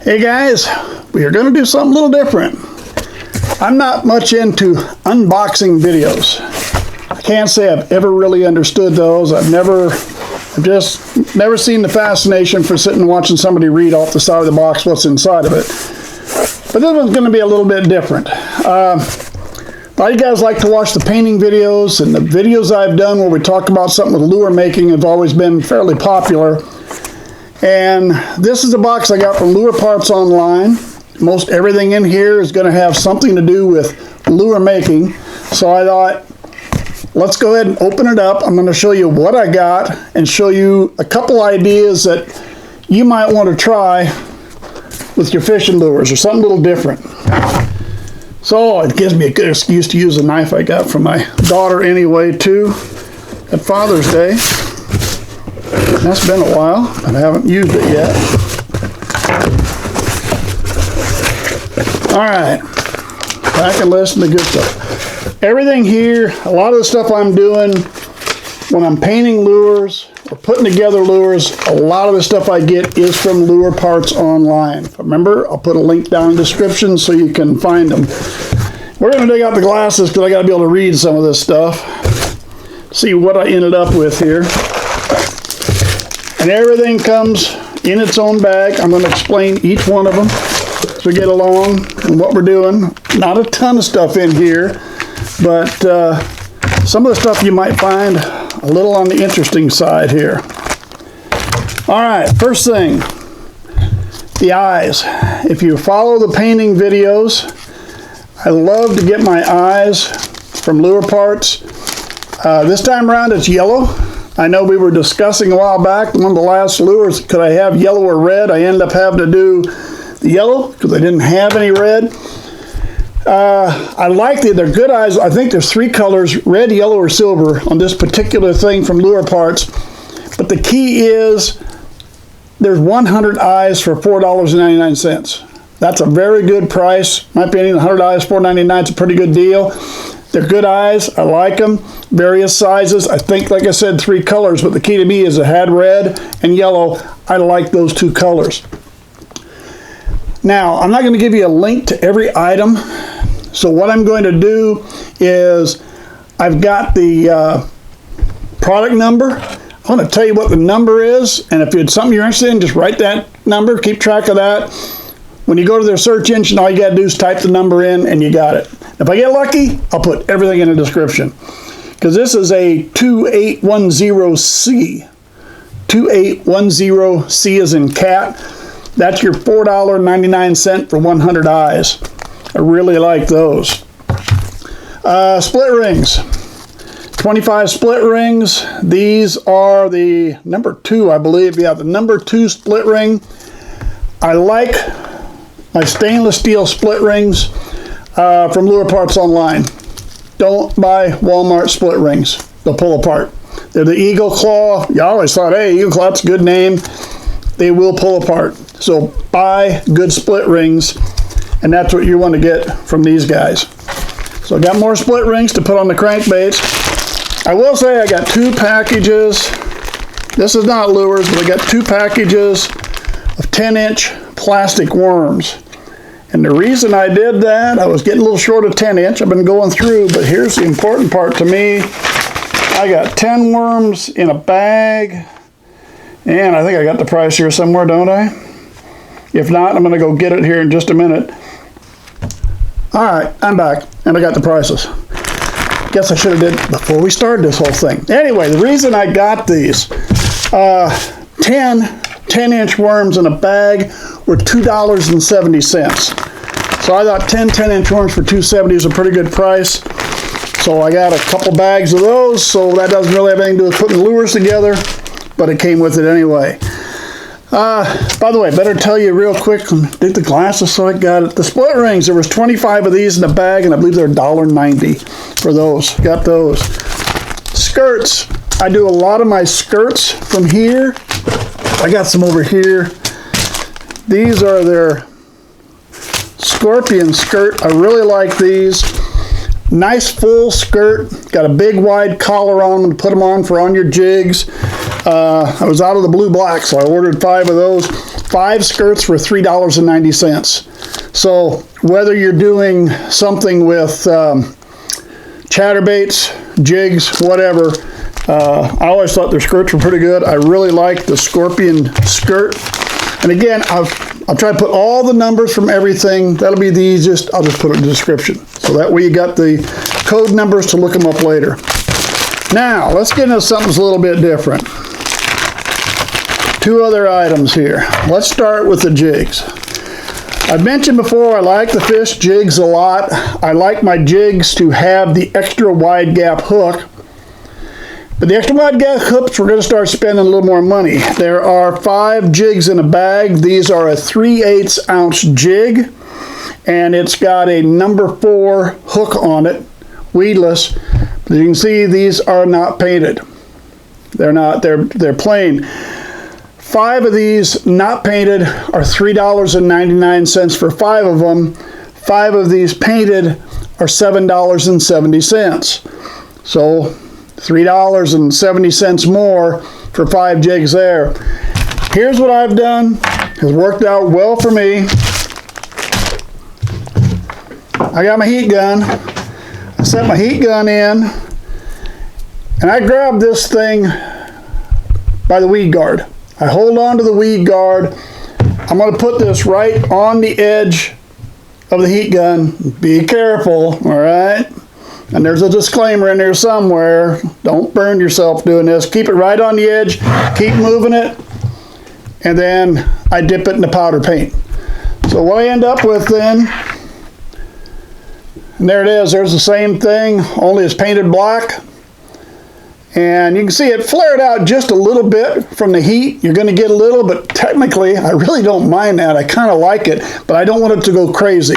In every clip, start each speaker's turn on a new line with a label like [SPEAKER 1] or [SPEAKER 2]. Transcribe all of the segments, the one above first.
[SPEAKER 1] Hey guys, we are going to do something a little different. I'm not much into unboxing videos. I can't say I've ever really understood those. I've just never seen the fascination for sitting and watching somebody read off the side of the box what's inside of it. But this one's going to be a little bit different. A lot of you guys like to watch the painting videos, and the videos I've done where we talk about something with lure making have always been fairly popular. And this is a box I got from Lure Parts Online. Most everything in here is going to have something to do with lure making. So I thought, let's go ahead and open it up. I'm going to show you what I got and show you a couple ideas that you might want to try with your fishing lures or something a little different. So it gives me a good excuse to use a knife I got from my daughter anyway too at Father's Day. That's been a while, and I haven't used it yet. All right, back and listen to good stuff. Everything here, a lot of the stuff I'm doing when I'm painting lures or putting together lures, a lot of the stuff I get is from Lure Parts Online. Remember, I'll put a link down in the description so you can find them. We're going to dig out the glasses because I got to be able to read some of this stuff. See what I ended up with here. And everything comes in its own bag. I'm going to explain each one of them as we get along and what we're doing. Not a ton of stuff in here, but some of the stuff you might find a little on the interesting side here. All right, first thing, the eyes. If you follow the painting videos, I love to get my eyes from Lure Parts. This time around it's yellow. I know we were discussing a while back, one of the last lures, could I have yellow or red? I ended up having to do the yellow because I didn't have any red. I like they're good eyes. I think there's 3 colors, red, yellow, or silver on this particular thing from Lure Parts. But the key is there's 100 eyes for $4.99. That's a very good price. In my opinion, 100 eyes, $4.99 is a pretty good deal. They're good eyes. I like them. Various sizes. I think, like I said, 3 colors, but the key to me is it had red and yellow. I like those 2 colors. Now, I'm not going to give you a link to every item. So what I'm going to do is I've got the product number. I want to tell you what the number is, and if it's something you're interested in, just write that number. Keep track of that. When you go to their search engine, all you got to do is type the number in and you got it. If I get lucky, I'll put everything in the description. Because this is a 2810C. 2810C as in cat. That's your $4.99 for 100 eyes. I really like those. Split rings. 25 split rings. These are the number 2, I believe. Yeah, the number 2 split ring. I like my stainless steel split rings from Lure Parts Online. Don't buy Walmart split rings. They'll pull apart. They're the Eagle Claw. You always thought, hey, Eagle Claw, that's a good name. They will pull apart. So buy good split rings, and that's what you want to get from these guys. So I got more split rings to put on the crankbaits. I will say I got 2 packages. This is not lures, but I got 2 packages of 10-inch plastic worms. And the reason I did that, I was getting a little short of 10-inch. I've been going through, but here's the important part to me. I got 10 worms in a bag, and I think I got the price here somewhere, don't I? If not, I'm going to go get it here in just a minute. All right, I'm back, and I got the prices. Guess I should have did before we started this whole thing. Anyway, the reason I got these 10-inch worms in a bag were $2.70. So I thought 10-inch worms for $2.70 is a pretty good price. So I got a couple bags of those, so that doesn't really have anything to do with putting lures together, but it came with it anyway. By the way, better tell you real quick, did the glasses so I got it. The split rings, there was 25 of these in a bag, and I believe they're $1.90 for those. Got those. Skirts. I do a lot of my skirts from here. I got some over here. These are their Scorpion skirt. I really like these. Nice full skirt. Got a big wide collar on them to put them on for on your jigs. I was out of the blue black, so I ordered 5 of those. 5 skirts for $3.90. So whether you're doing something with chatterbaits, jigs, whatever, I always thought their skirts were pretty good. I really like the Scorpion skirt. And again, I'll try to put all the numbers from everything. That'll be the easiest. I'll just put it in the description. So that way you got the code numbers to look them up later. Now, let's get into something that's a little bit different. 2 other items here. Let's start with the jigs. I've mentioned before I like the fish jigs a lot. I like my jigs to have the extra wide gap hook. But the extra wide gap hooks, we're going to start spending a little more money. There are 5 jigs in a bag. These are a 3/8 ounce jig, and it's got a number 4 hook on it, weedless. As you can see, these are not painted. They're not. They're plain. 5 of these not painted are $3.99 for 5 of them. 5 of these painted are $7.70. So $3.70 more for 5 jigs there. Here's what I've done. It's worked out well for me. I got my heat gun. I set my heat gun in, and I grabbed this thing by the weed guard. I hold on to the weed guard. I'm going to put this right on the edge of the heat gun. Be careful, all right? And there's a disclaimer in there somewhere. Don't burn yourself doing this. Keep it right on the edge. Keep moving it. And then I dip it in the powder paint. So what I end up with then, and there it is. There's the same thing, only it's painted black. And you can see it flared out just a little bit from the heat. You're going to get a little, but technically I really don't mind that. I kind of like it, but I don't want it to go crazy.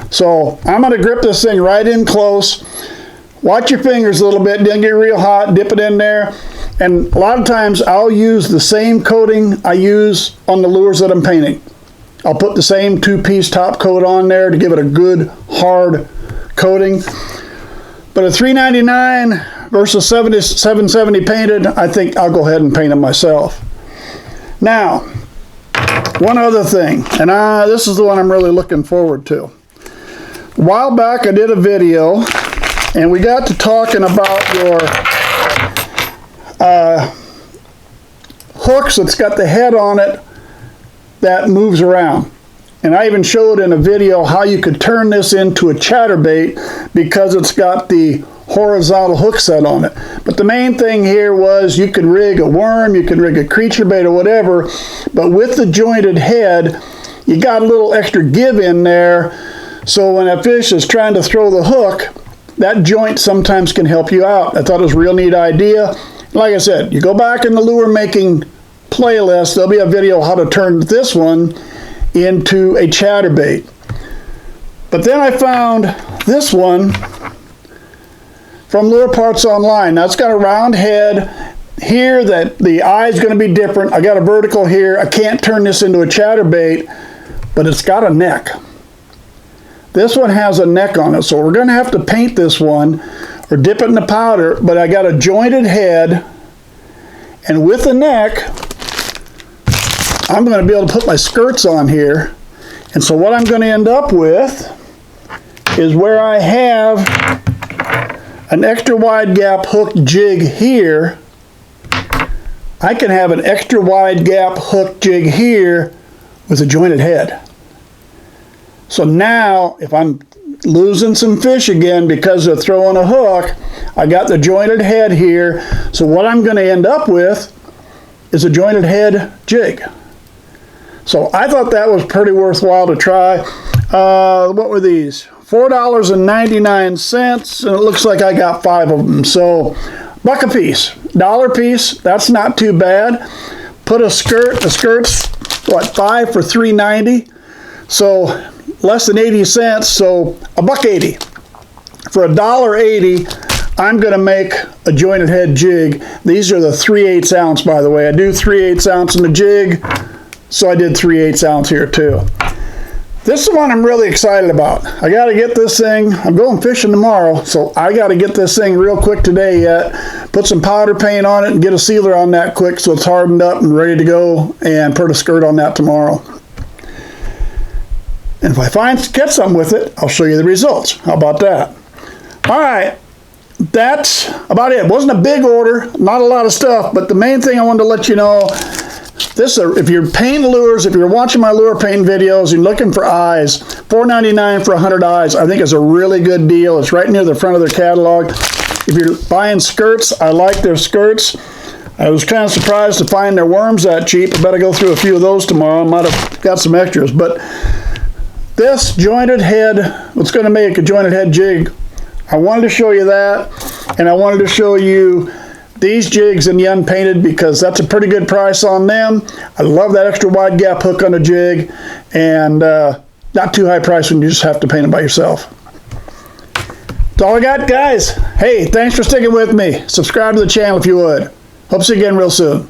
[SPEAKER 1] So I'm going to grip this thing right in close. Watch your fingers a little bit, don't get real hot, dip it in there. And a lot of times I'll use the same coating I use on the lures that I'm painting. I'll put the same 2-piece top coat on there to give it a good hard coating. But at $3.99 versus $7.70 painted, I think I'll go ahead and paint them myself. Now, one other thing, and this is the one I'm really looking forward to. A while back I did a video, and we got to talking about your hooks that's got the head on it that moves around. And I even showed in a video how you could turn this into a chatterbait because it's got the horizontal hook set on it. But the main thing here was you could rig a worm, you could rig a creature bait or whatever, but with the jointed head, you got a little extra give in there. So when a fish is trying to throw the hook, that joint sometimes can help you out. I thought it was a real neat idea. Like I said, you go back in the lure making playlist, there'll be a video how to turn this one into a chatterbait. But then I found this one from Lure Parts Online. Now it's got a round head here that the eye is going to be different. I got a vertical here. I can't turn this into a chatterbait, but it's got a neck. This one has a neck on it, so we're going to have to paint this one or dip it in the powder, but I got a jointed head, and with the neck, I'm going to be able to put my skirts on here. And so what I'm going to end up with is where I have an extra wide gap hook jig here, I can have an extra wide gap hook jig here with a jointed head. So now if I'm losing some fish again because they're throwing a hook, I got the jointed head here. So what I'm going to end up with is a jointed head jig. So I thought that was pretty worthwhile to try. What were these? $4.99, and it looks like I got 5 of them. So $1 a piece, $1 piece, that's not too bad. Put a skirt, the skirt's what, 5 for $3.90, so less than 80 cents, so $1.80. For $1.80, I'm going to make a jointed head jig. These are the 3/8 ounce, by the way. I do 3/8 ounce in the jig, so I did 3/8 ounce here too. This is the one I'm really excited about. I got to get this thing. I'm going fishing tomorrow, so I got to get this thing real quick today yet. Put some powder paint on it and get a sealer on that quick so it's hardened up and ready to go, and put a skirt on that tomorrow. And if I catch something with it, I'll show you the results. How about that? All right, that's about it. It wasn't a big order, not a lot of stuff, but the main thing I wanted to let you know, this, if you're painting lures, if you're watching my lure painting videos, you're looking for eyes, $4.99 for 100 eyes, I think is a really good deal. It's right near the front of their catalog. If you're buying skirts, I like their skirts. I was kind of surprised to find their worms that cheap. I better go through a few of those tomorrow. I might have got some extras, but this jointed head, what's going to make a jointed head jig, I wanted to show you that, and I wanted to show you these jigs in the unpainted because that's a pretty good price on them. I love that extra wide gap hook on a jig, and not too high price when you just have to paint it by yourself. That's all I got, guys. Hey, thanks for sticking with me. Subscribe to the channel if you would. Hope to see you again real soon.